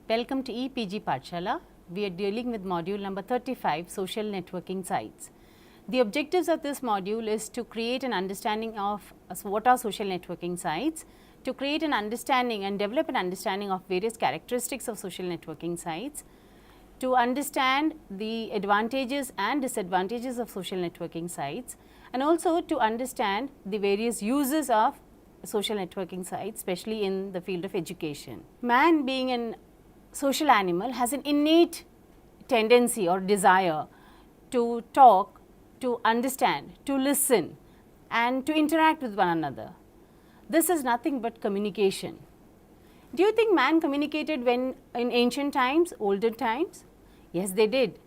Welcome to EPG Pathshala. We are dealing with module number 35, social networking sites. The objectives of this module is to create an understanding of what are social networking sites, to create an understanding and develop an understanding of various characteristics of social networking sites, to understand the advantages and disadvantages of social networking sites, and also to understand the various uses of social networking sites, especially in the field of education. Man, being an social animal, has an innate tendency or desire to talk, to understand, to listen and to interact with one another. This is nothing but communication. Do you think man communicated when in ancient times, older times? Yes, they did.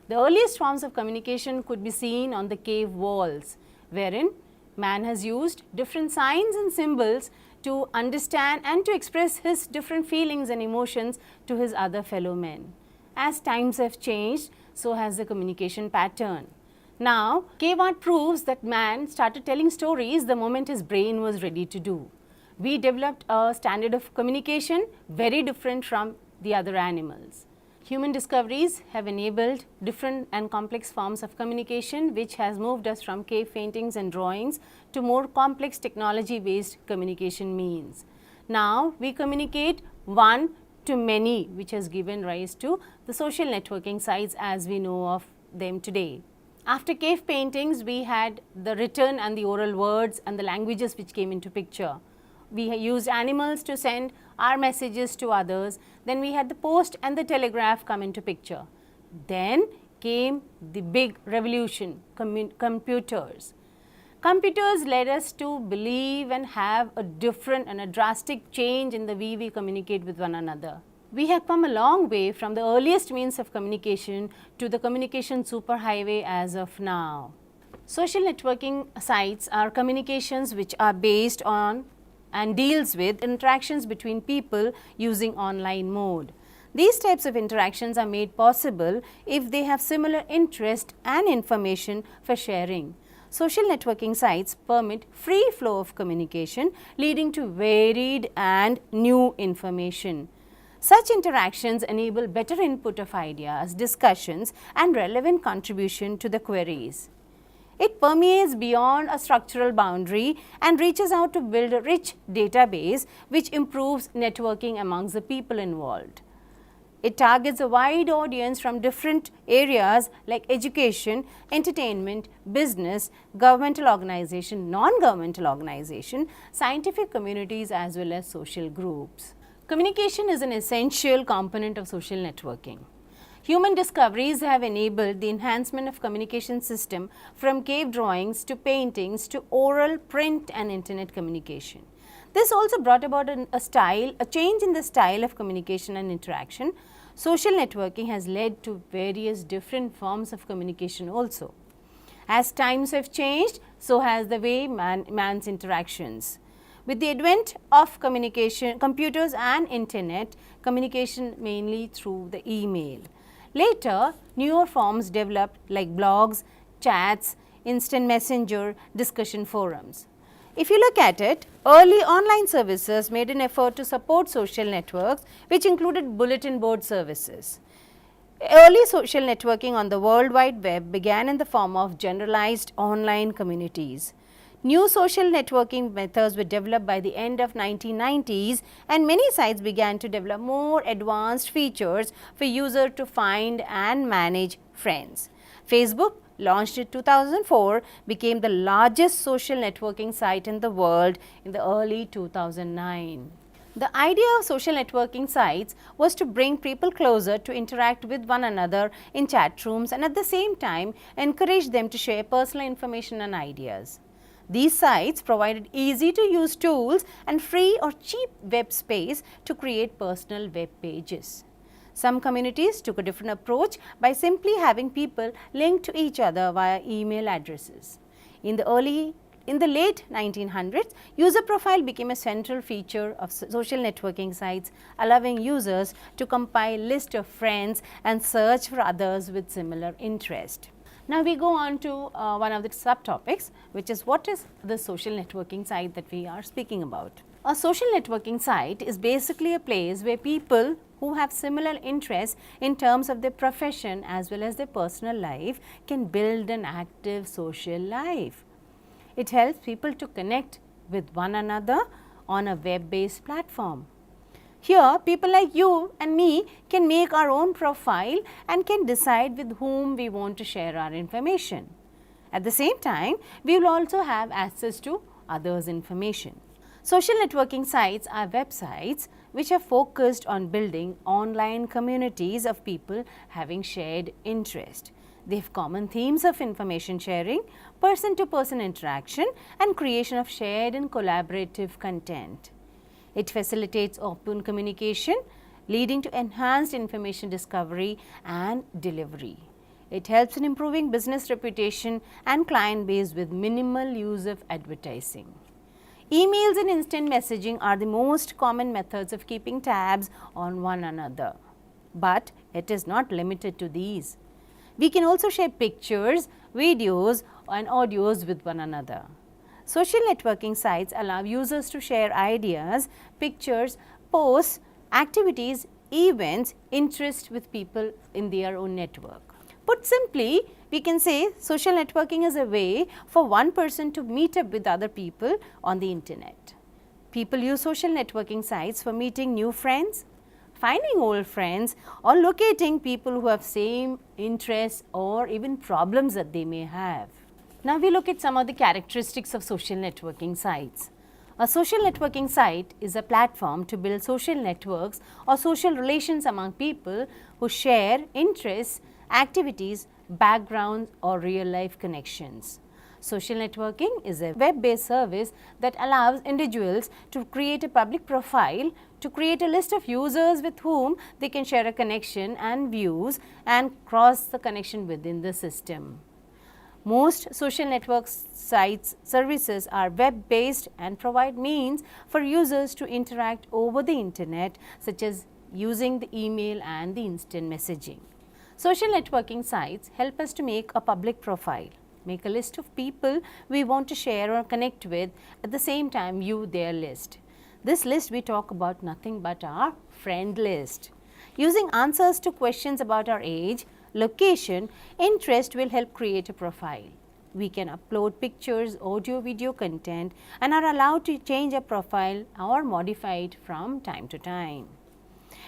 The earliest forms of communication could be seen on the cave walls, wherein man has used different signs and symbols to understand and to express his different feelings and emotions to his other fellow men. As times have changed, so has the communication pattern. Now, cave art proves that man started telling stories the moment his brain was ready to do. We developed a standard of communication very different from the other animals. Human discoveries have enabled different and complex forms of communication, which has moved us from cave paintings and drawings to more complex technology based communication means. Now, we communicate one to many, which has given rise to the social networking sites as we know of them today. After cave paintings, we had the written and the oral words and the languages which came into picture. We used animals to send our messages to others. Then we had the post and the telegraph come into picture. Then came the big revolution, computers. Computers led us to believe and have a different and a drastic change in the way we communicate with one another. We have come a long way from the earliest means of communication to the communication superhighway as of now. Social networking sites are communications which are based on and deals with interactions between people using online mode. These types of interactions are made possible if they have similar interest and information for sharing. Social networking sites permit free flow of communication, leading to varied and new information. Such interactions enable better input of ideas, discussions and relevant contribution to the queries. It permeates beyond a structural boundary and reaches out to build a rich database which improves networking amongst the people involved. It targets a wide audience from different areas like education, entertainment, business, governmental organization, non-governmental organization, scientific communities as well as social groups. Communication is an essential component of social networking. Human discoveries have enabled the enhancement of communication system from cave drawings to paintings to oral, print and internet communication. This also brought about a change in the style of communication and interaction. Social networking has led to various different forms of communication also. As times have changed, so has the way man's interactions. With the advent of communication, computers and internet, communication mainly through the email. Later, newer forms developed like blogs, chats, instant messenger, discussion forums. If you look at it, early online services made an effort to support social networks, which included bulletin board services. Early social networking on the World Wide Web began in the form of generalized online communities. New social networking methods were developed by the end of 1990s and many sites began to develop more advanced features for users to find and manage friends. Facebook, launched in 2004, became the largest social networking site in the world in the early 2009. The idea of social networking sites was to bring people closer to interact with one another in chat rooms and at the same time encourage them to share personal information and ideas. These sites provided easy to use tools and free or cheap web space to create personal web pages. Some communities took a different approach by simply having people linked to each other via email addresses. In the late 1900s, user profile became a central feature of social networking sites, allowing users to compile list of friends and search for others with similar interest. Now, we go on to one of the subtopics, which is what is the social networking site that we are speaking about. A social networking site is basically a place where people who have similar interests in terms of their profession as well as their personal life can build an active social life. It helps people to connect with one another on a web-based platform. Here, people like you and me can make our own profile and can decide with whom we want to share our information. At the same time, we will also have access to others' information. Social networking sites are websites which are focused on building online communities of people having shared interest. They have common themes of information sharing, person-to-person interaction, and creation of shared and collaborative content. It facilitates open communication, leading to enhanced information discovery and delivery. It helps in improving business reputation and client base with minimal use of advertising. Emails and instant messaging are the most common methods of keeping tabs on one another. But it is not limited to these. We can also share pictures, videos, and audios with one another. Social networking sites allow users to share ideas, pictures, posts, activities, events, interests with people in their own network. Put simply, we can say social networking is a way for one person to meet up with other people on the internet. People use social networking sites for meeting new friends, finding old friends, or locating people who have same interests or even problems that they may have. Now we look at some of the characteristics of social networking sites. A social networking site is a platform to build social networks or social relations among people who share interests, activities, backgrounds, or real-life connections. Social networking is a web-based service that allows individuals to create a public profile, to create a list of users with whom they can share a connection and views and cross the connection within the system. Most social network sites services are web-based and provide means for users to interact over the internet, such as using the email and the instant messaging. Social networking sites help us to make a public profile, make a list of people we want to share or connect with, at the same time view their list. This list we talk about nothing but our friend list. Using answers to questions about our age, location, interest will help create a profile. We can upload pictures, audio, video content and are allowed to change a profile or modify it from time to time.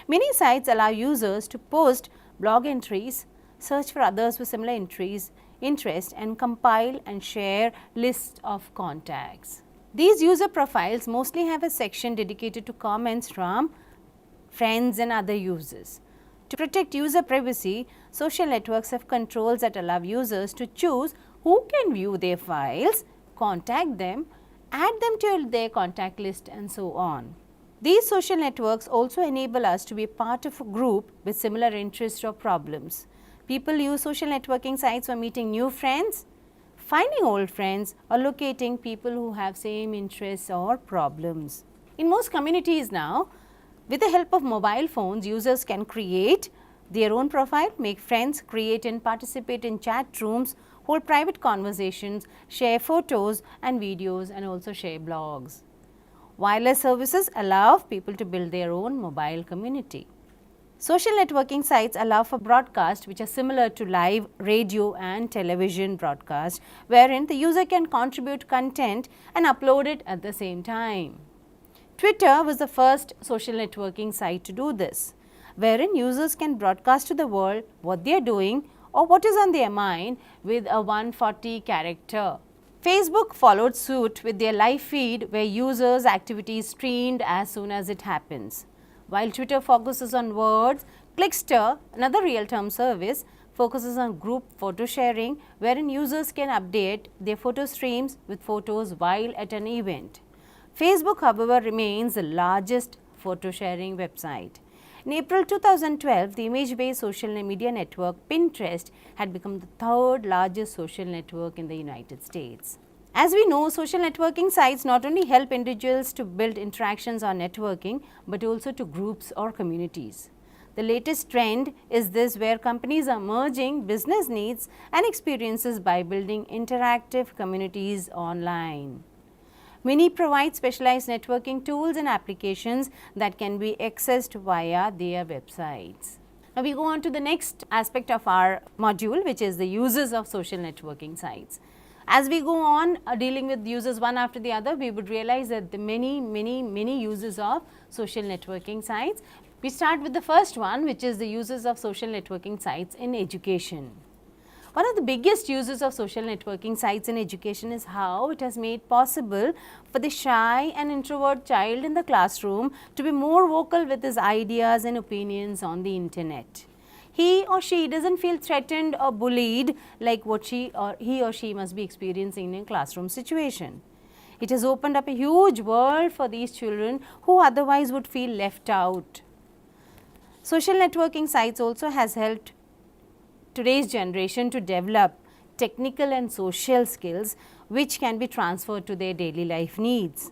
Many sites allow users to post blog entries, search for others with similar interests and compile and share lists of contacts. These user profiles mostly have a section dedicated to comments from friends and other users. To protect user privacy, social networks have controls that allow users to choose who can view their files, contact them, add them to their contact list and so on. These social networks also enable us to be part of a group with similar interests or problems. People use social networking sites for meeting new friends, finding old friends, or locating people who have same interests or problems. In most communities now, with the help of mobile phones, users can create their own profile, make friends, create and participate in chat rooms, hold private conversations, share photos and videos, and also share blogs. Wireless services allow people to build their own mobile community. Social networking sites allow for broadcasts which are similar to live radio and television broadcasts, wherein the user can contribute content and upload it at the same time. Twitter was the first social networking site to do this, wherein users can broadcast to the world what they are doing or what is on their mind with a 140 character. Facebook followed suit with their live feed where users' activities streamed as soon as it happens. While Twitter focuses on words, Clickster, another real-time service, focuses on group photo sharing wherein users can update their photo streams with photos while at an event. Facebook, however, remains the largest photo sharing website. In April 2012, the image-based social media network Pinterest had become the third largest social network in the United States. As we know, social networking sites not only help individuals to build interactions or networking, but also to groups or communities. The latest trend is this, where companies are merging business needs and experiences by building interactive communities online. Many provide specialized networking tools and applications that can be accessed via their websites. Now, we go on to the next aspect of our module, which is the uses of social networking sites. As we go on dealing with uses one after the other, we would realize that the many uses of social networking sites. We start with the first one, which is the uses of social networking sites in education. One of the biggest uses of social networking sites in education is how it has made possible for the shy and introvert child in the classroom to be more vocal with his ideas and opinions on the internet. He or she doesn't feel threatened or bullied like what he or she must be experiencing in a classroom situation. It has opened up a huge world for these children who otherwise would feel left out. Social networking sites also has helped today's generation to develop technical and social skills which can be transferred to their daily life needs.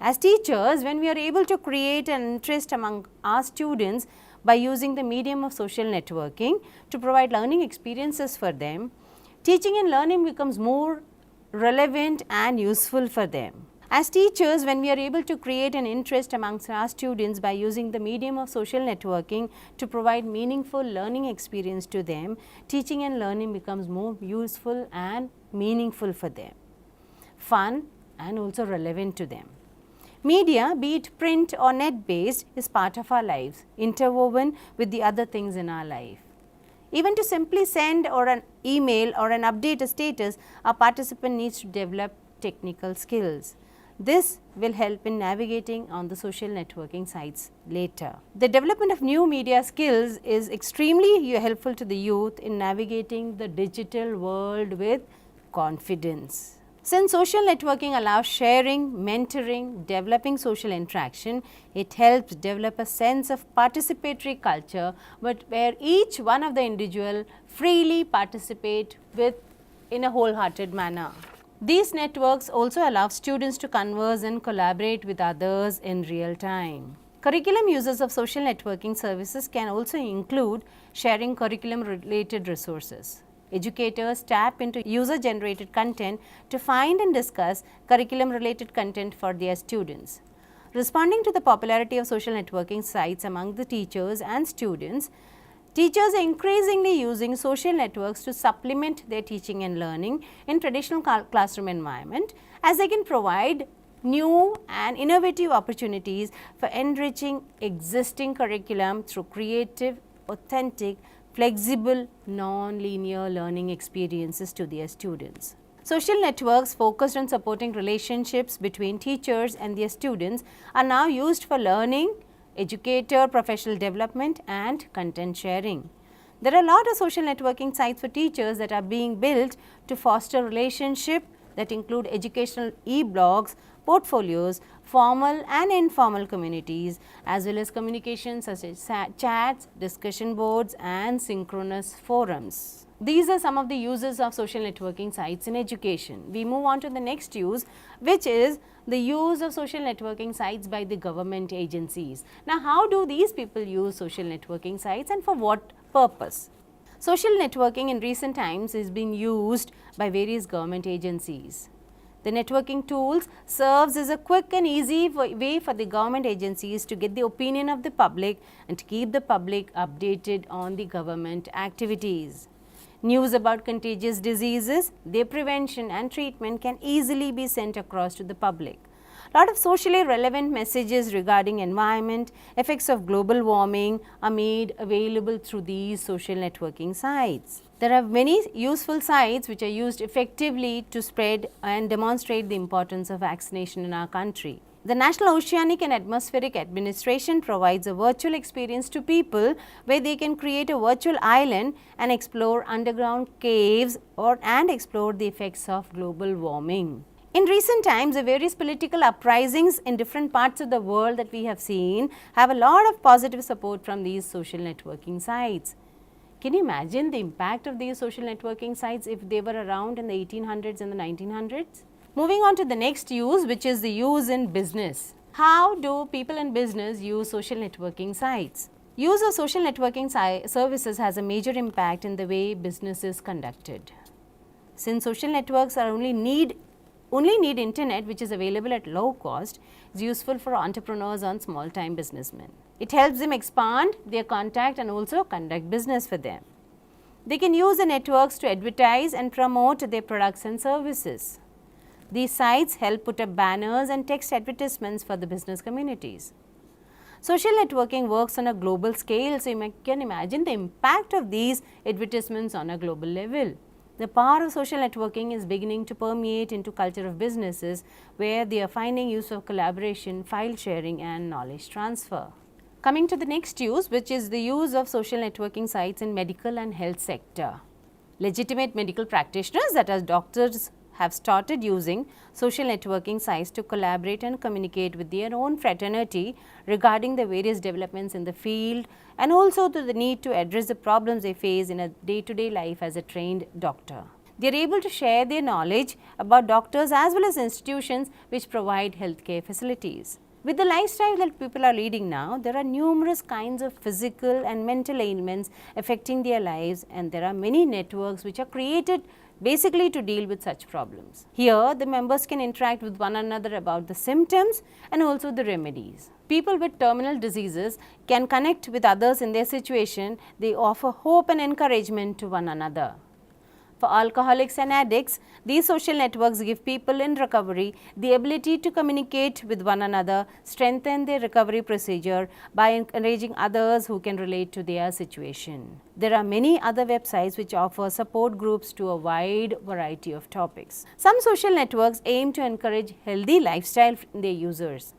As teachers, when we are able to create an interest among our students by using the medium of social networking to provide learning experiences for them, teaching and learning becomes more relevant and useful for them. As teachers, when we are able to create an interest amongst our students by using the medium of social networking to provide meaningful learning experience to them, teaching and learning becomes more useful and meaningful for them, fun and also relevant to them. Media, be it print or net based, is part of our lives, interwoven with the other things in our life. Even to simply send or an email or an update a status, a participant needs to develop technical skills. This will help in navigating on the social networking sites later. The development of new media skills is extremely helpful to the youth in navigating the digital world with confidence. Since social networking allows sharing, mentoring, developing social interaction, it helps develop a sense of participatory culture, but where each one of the individual freely participate with in a wholehearted manner. These networks also allow students to converse and collaborate with others in real time. Curriculum uses of social networking services can also include sharing curriculum related resources. Educators tap into user generated content to find and discuss curriculum related content for their students. Responding to the popularity of social networking sites among the teachers and students, teachers are increasingly using social networks to supplement their teaching and learning in traditional classroom environment, as they can provide new and innovative opportunities for enriching existing curriculum through creative, authentic, flexible, non-linear learning experiences to their students. Social networks focused on supporting relationships between teachers and their students are now used for learning, educator, professional development and content sharing. There are a lot of social networking sites for teachers that are being built to foster relationship that include educational e-blogs, portfolios, formal and informal communities, as well as communications such as chats, discussion boards and synchronous forums. These are some of the uses of social networking sites in education. We move on to the next use, which is the use of social networking sites by the government agencies. Now, how do these people use social networking sites and for what purpose? Social networking in recent times is being used by various government agencies. The networking tools serves as a quick and easy way for the government agencies to get the opinion of the public and to keep the public updated on the government activities. News about contagious diseases, their prevention and treatment can easily be sent across to the public. A lot of socially relevant messages regarding environment, effects of global warming are made available through these social networking sites. There are many useful sites which are used effectively to spread and demonstrate the importance of vaccination in our country. The National Oceanic and Atmospheric Administration provides a virtual experience to people where they can create a virtual island and explore underground caves and explore the effects of global warming. In recent times, the various political uprisings in different parts of the world that we have seen have a lot of positive support from these social networking sites. Can you imagine the impact of these social networking sites if they were around in the 1800s and the 1900s? Moving on to the next use, which is the use in business. How do people in business use social networking sites? Use of social networking services has a major impact in the way business is conducted. Since social networks are only need only need internet which is available at low cost is useful for entrepreneurs and small time businessmen. It helps them expand their contact and also conduct business for them. They can use the networks to advertise and promote their products and services. These sites help put up banners and text advertisements for the business communities. Social networking works on a global scale, so you can imagine the impact of these advertisements on a global level. The power of social networking is beginning to permeate into culture of businesses where they are finding use of collaboration, file sharing and knowledge transfer. Coming to the next use, which is the use of social networking sites in medical and health sector. Legitimate medical practitioners, that is doctors, have started using social networking sites to collaborate and communicate with their own fraternity regarding the various developments in the field and also to the need to address the problems they face in a day-to-day life as a trained doctor. They are able to share their knowledge about doctors as well as institutions which provide healthcare facilities. With the lifestyle that people are leading now, there are numerous kinds of physical and mental ailments affecting their lives, and there are many networks which are created basically to deal with such problems. Here, the members can interact with one another about the symptoms and also the remedies. People with terminal diseases can connect with others in their situation. They offer hope and encouragement to one another. For alcoholics and addicts, these social networks give people in recovery the ability to communicate with one another, strengthen their recovery procedure by encouraging others who can relate to their situation. There are many other websites which offer support groups to a wide variety of topics. Some social networks aim to encourage healthy lifestyle in their users.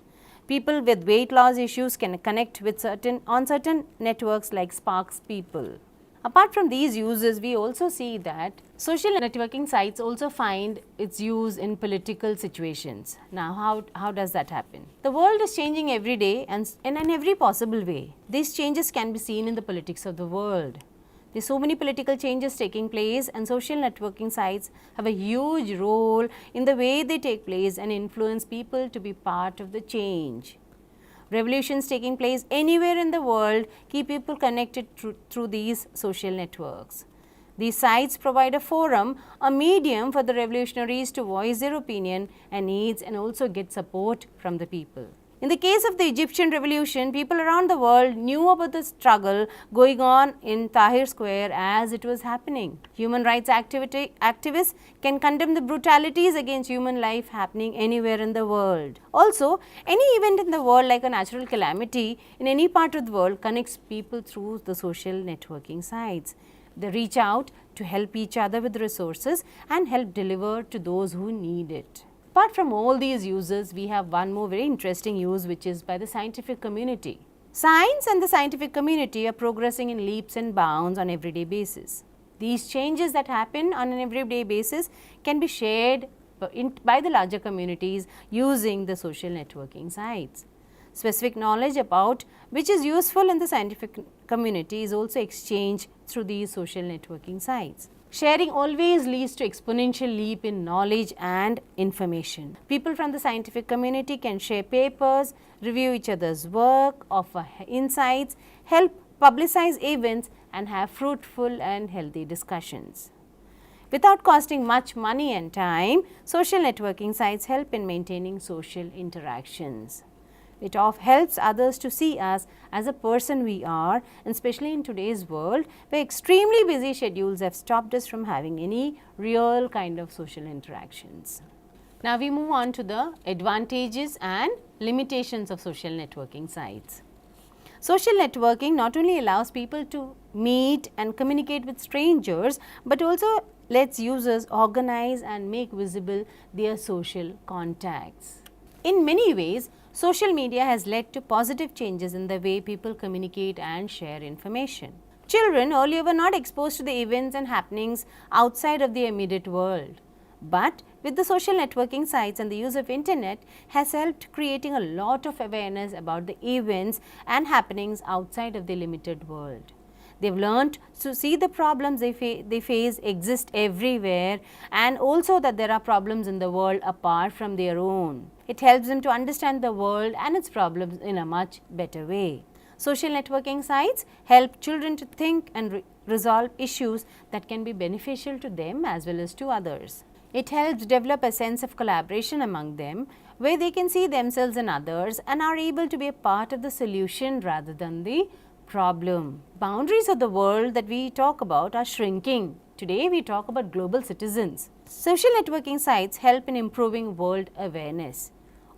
People with weight loss issues can connect with certain networks like Sparks People. Apart from these uses, we also see that social networking sites also find its use in political situations. Now, how does that happen? The world is changing every day and in every possible way. These changes can be seen in the politics of the world. There are so many political changes taking place, and social networking sites have a huge role in the way they take place and influence people to be part of the change. Revolutions taking place anywhere in the world keep people connected through these social networks. These sites provide a forum, a medium for the revolutionaries to voice their opinion and needs and also get support from the people. In the case of the Egyptian revolution, people around the world knew about the struggle going on in Tahrir Square as it was happening. Human rights activists can condemn the brutalities against human life happening anywhere in the world. Also, any event in the world like a natural calamity in any part of the world connects people through the social networking sites. They reach out to help each other with resources and help deliver to those who need it. Apart from all these uses, we have one more very interesting use, which is by the scientific community. Science and the scientific community are progressing in leaps and bounds on everyday basis. These changes that happen on an everyday basis can be shared by the larger communities using the social networking sites. Specific knowledge about which is useful in the scientific community is also exchanged through these social networking sites. Sharing always leads to exponential leap in knowledge and information. People from the scientific community can share papers, review each other's work, offer insights, help publicize events and have fruitful and healthy discussions. Without costing much money and time, social networking sites help in maintaining social interactions. It helps others to see us as a person we are, and especially in today's world where extremely busy schedules have stopped us from having any real kind of social interactions. Now, we move on to the advantages and limitations of social networking sites. Social networking not only allows people to meet and communicate with strangers, but also lets users organize and make visible their social contacts. In many ways, social media has led to positive changes in the way people communicate and share information. Children earlier were not exposed to the events and happenings outside of the immediate world. But with the social networking sites and the use of internet has helped creating a lot of awareness about the events and happenings outside of the limited world. They've learned to see the problems they face exist everywhere, and also that there are problems in the world apart from their own. It helps them to understand the world and its problems in a much better way. Social networking sites help children to think and resolve issues that can be beneficial to them as well as to others. It helps develop a sense of collaboration among them, where they can see themselves in others and are able to be a part of the solution rather than the problem. Boundaries of the world that we talk about are shrinking. Today we talk about global citizens. Social networking sites help in improving world awareness.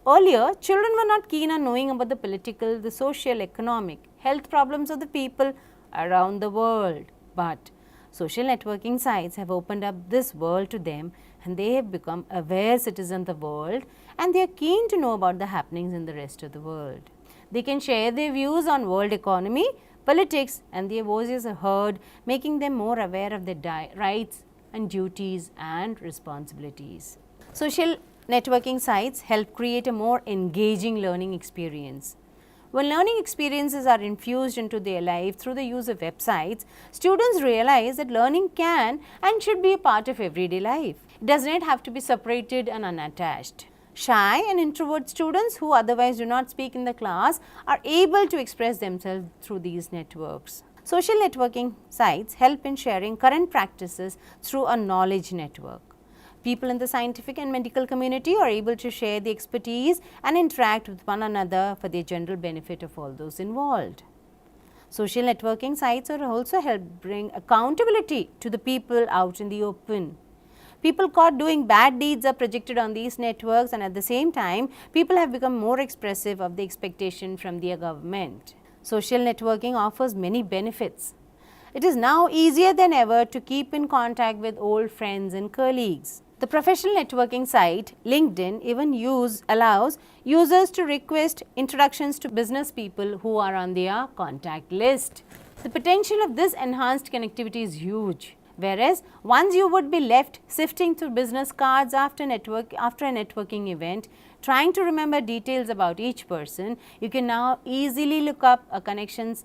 Earlier, children were not keen on knowing about the political, the social, economic, health problems of the people around the world. But social networking sites have opened up this world to them, and they have become aware citizens of the world, and they are keen to know about the happenings in the rest of the world. They can share their views on world economy, politics, and their voices are heard, making them more aware of their rights and duties and responsibilities. Social networking sites help create a more engaging learning experience. When learning experiences are infused into their life through the use of websites, students realize that learning can and should be a part of everyday life. It does not have to be separated and unattached. Shy and introvert students who otherwise do not speak in the class are able to express themselves through these networks. Social networking sites help in sharing current practices through a knowledge network. People in the scientific and medical community are able to share the expertise and interact with one another for the general benefit of all those involved. Social networking sites are also help bring accountability to the people out in the open. People caught doing bad deeds are projected on these networks, and at the same time, people have become more expressive of the expectation from their government. Social networking offers many benefits. It is now easier than ever to keep in contact with old friends and colleagues. The professional networking site LinkedIn even allows users to request introductions to business people who are on their contact list. The potential of this enhanced connectivity is huge. Whereas once you would be left sifting through business cards after a networking event, trying to remember details about each person, you can now easily look up a connection's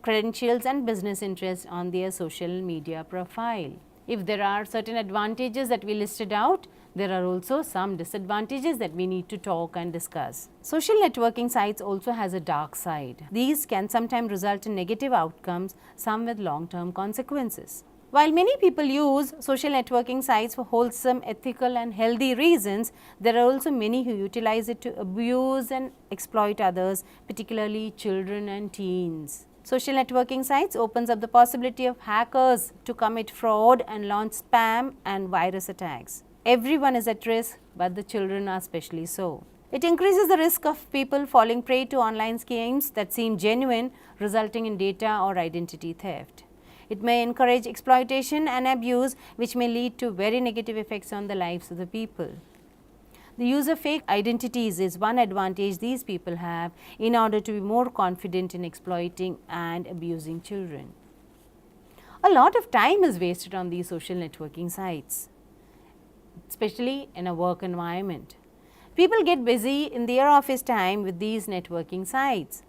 credentials and business interests on their social media profile. If there are certain advantages that we listed out, there are also some disadvantages that we need to talk and discuss. Social networking sites also has a dark side. These can sometimes result in negative outcomes, some with long-term consequences. While many people use social networking sites for wholesome, ethical and healthy reasons, there are also many who utilize it to abuse and exploit others, particularly children and teens. Social networking sites opens up the possibility of hackers to commit fraud and launch spam and virus attacks. Everyone is at risk, but the children are especially so. It increases the risk of people falling prey to online schemes that seem genuine, resulting in data or identity theft. It may encourage exploitation and abuse, which may lead to very negative effects on the lives of the people. The use of fake identities is one advantage these people have in order to be more confident in exploiting and abusing children. A lot of time is wasted on these social networking sites, especially in a work environment. People get busy in their office time with these networking sites.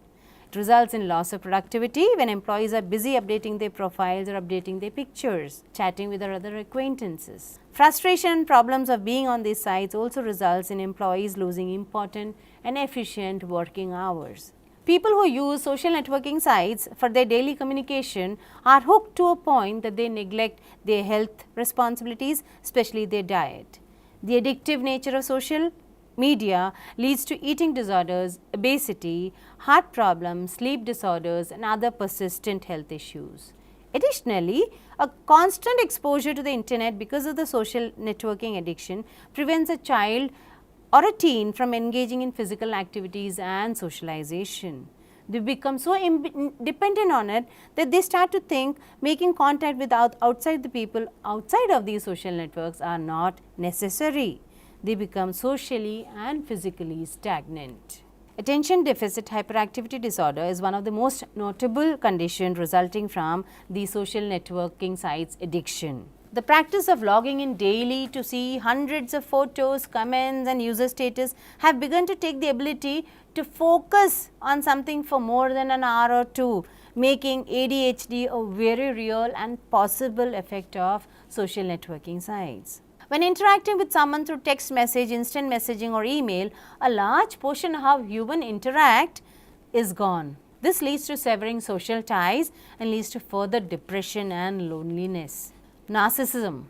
It results in loss of productivity when employees are busy updating their profiles or updating their pictures, chatting with their other acquaintances. Frustration and problems of being on these sites also results in employees losing important and efficient working hours. People who use social networking sites for their daily communication are hooked to a point that they neglect their health responsibilities, especially their diet. The addictive nature of social media leads to eating disorders, obesity, heart problems, sleep disorders and other persistent health issues. Additionally, a constant exposure to the internet because of the social networking addiction prevents a child or a teen from engaging in physical activities and socialization. They become so dependent on it that they start to think making contact with outside the people outside of these social networks are not necessary. They become socially and physically stagnant. Attention deficit hyperactivity disorder is one of the most notable conditions resulting from the social networking sites addiction. The practice of logging in daily to see hundreds of photos, comments and user status have begun to take the ability to focus on something for more than an hour or two, making ADHD a very real and possible effect of social networking sites. When interacting with someone through text message, instant messaging or email, a large portion of how humans interact is gone. This leads to severing social ties and leads to further depression and loneliness. Narcissism.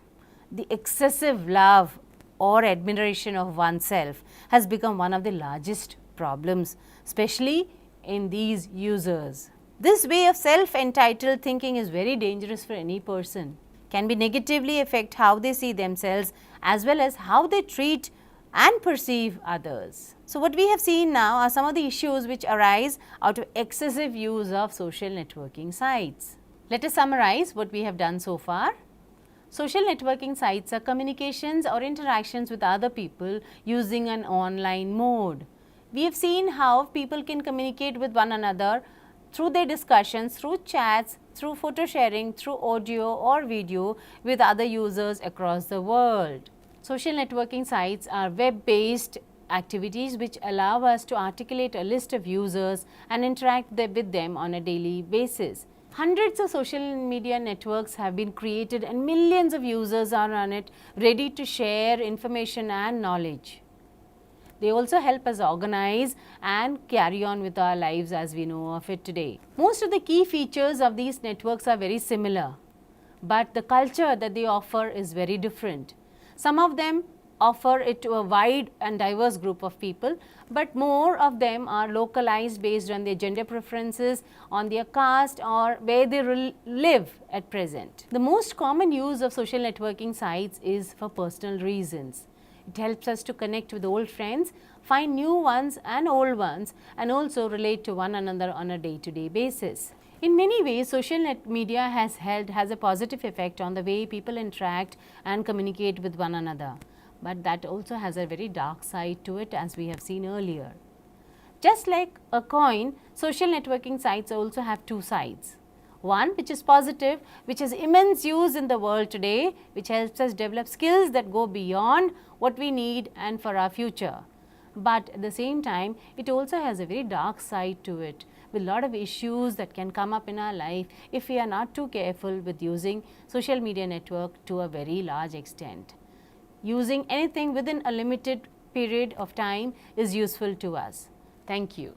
the excessive love or admiration of oneself has become one of the largest problems, especially in these users. This way of self-entitled thinking is very dangerous for any person, can be negatively affect how they see themselves as well as how they treat and perceive others. So, what we have seen now are some of the issues which arise out of excessive use of social networking sites. Let us summarize what we have done so far. Social networking sites are communications or interactions with other people using an online mode. We have seen how people can communicate with one another through their discussions, through chats, through photo sharing, through audio or video with other users across the world. Social networking sites are web-based activities which allow us to articulate a list of users and interact with them on a daily basis. Hundreds of social media networks have been created and millions of users are on it, ready to share information and knowledge. They also help us organize and carry on with our lives as we know of it today. Most of the key features of these networks are very similar, but the culture that they offer is very different. Some of them offer it to a wide and diverse group of people, but more of them are localized based on their gender preferences, on their caste or where they live at present. The most common use of social networking sites is for personal reasons. It helps us to connect with old friends, find new ones and old ones, and also relate to one another on a day-to-day basis. In many ways, social media has a positive effect on the way people interact and communicate with one another. But that also has a very dark side to it, as we have seen earlier. Just like a coin, social networking sites also have two sides. One which is positive, which has immense use in the world today, which helps us develop skills that go beyond what we need and for our future. But at the same time, it also has a very dark side to it, with a lot of issues that can come up in our life if we are not too careful with using social media network to a very large extent. Using anything within a limited period of time is useful to us. Thank you.